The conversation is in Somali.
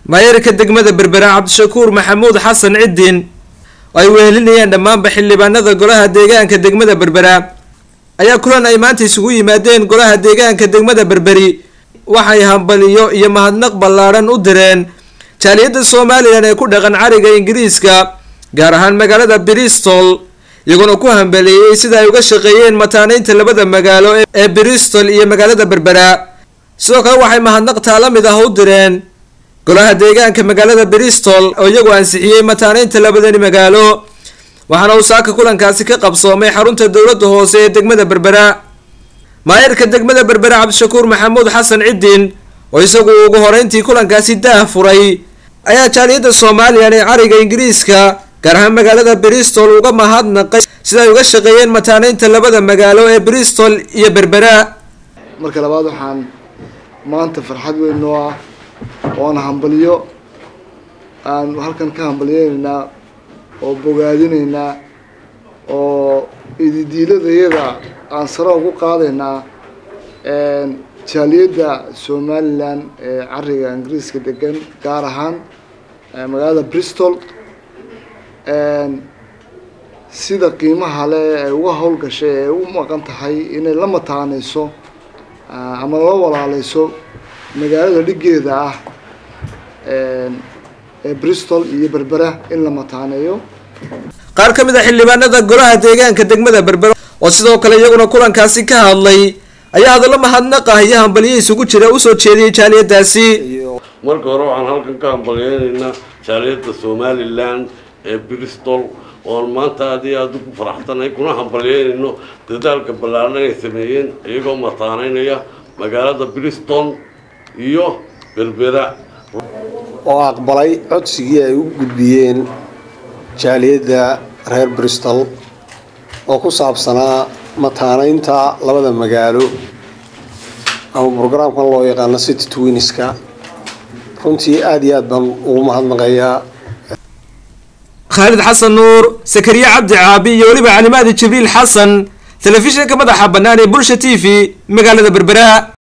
maayarka degmada Berbera Cabdishakuur Maxamuud Xasan Ciidin ay wehelinayaan dhammaan xildhibaanada golaha deegaanka degmada Berbera ayaa kulan ay maanta isugu yimaadeen golaha deegaanka degmada Berberi waxay hambaliyo iyo mahadnaq ballaaran u direen jaaliyada Soomaaliland ee ku dhaqan cariga Ingiriiska gaar ahaan magaalada Bristol iyagoo ku hambaliyay sida ay uga shaqeeyeen mataaneynta labada magaalo ee Bristol iyo magaalada Berbera sidoo kale waxay mahadnaq taalamid ah u direen golaha deegaanka magaalada Bristol oo iyagu ansixiyay mataaneynta labadani magaalo waxaana uu saaka kulankaasi ka qabsoomay xarunta dawladda hoose ee degmada Berbera maayarka degmada Berbera Cabdishakuur Maxamuud Xasan Ciidin oo isagu ugu horeyntii kulankaasi daah furay ayaa jaaliyada Soomaaliland ee cariga Ingiriiska gaar ahaan magaalada Bristol uga mahadnaqay sida ay uga shaqeeyeen mataaneynta labada magaalo ee Bristol iyo Berbera marka labaad waxaan maanta farxad weyn oo ah oo hambaliyo aan halkan ka hambalyeynaa oo bogaadinayna oo ididiiladayada aan sare ugu qaadaynaa jaaliyada Soomaaliland ee cariga Ingiriiska degan gaar ahaan magaalada Bristol sida qiimaha leh ay uga howlgashay ee u maqan tahay inay la mataanayso ama la walaalayso magaalada dhigeeda ah ee Bristol iyo Berbera in la mataaneeyo qaar kamid ah xildhibaanada golaha deegaanka degmada Berbera oo sidoo kale iyaguna kulankaasi ka hadlay ayaa hadallo mahadnaq ah iyo hambaliyo isugu jira u soo jeediyay jaaliyadaasi marka hore waxaan halkan ka hambalyeynaa jaaliyada Somaliland ee Bristol oo maanta aad ugu faraxsanahay kuna hambalyeynayno dadaalka ballaaran ay sameeyeen iyagoo mataaneynaya magaalada Bristol iyo Berbera oo aqbalay codsigii ay u gudbiyeen jaaliyada reer Bristol oo ku saabsanaa mataaneynta labada magaalo ama barnaamijkan loo yaqaan City Twinska runtii aad iyo aad baan ugu mahadnaqayaa Khalid Xasan Nuur Sakariya Cabdi Caabi iyo waliba Calimaad Jibriil Xasan telefishinka madaxa bannaan ee Bulsha TV magaalada Berbera.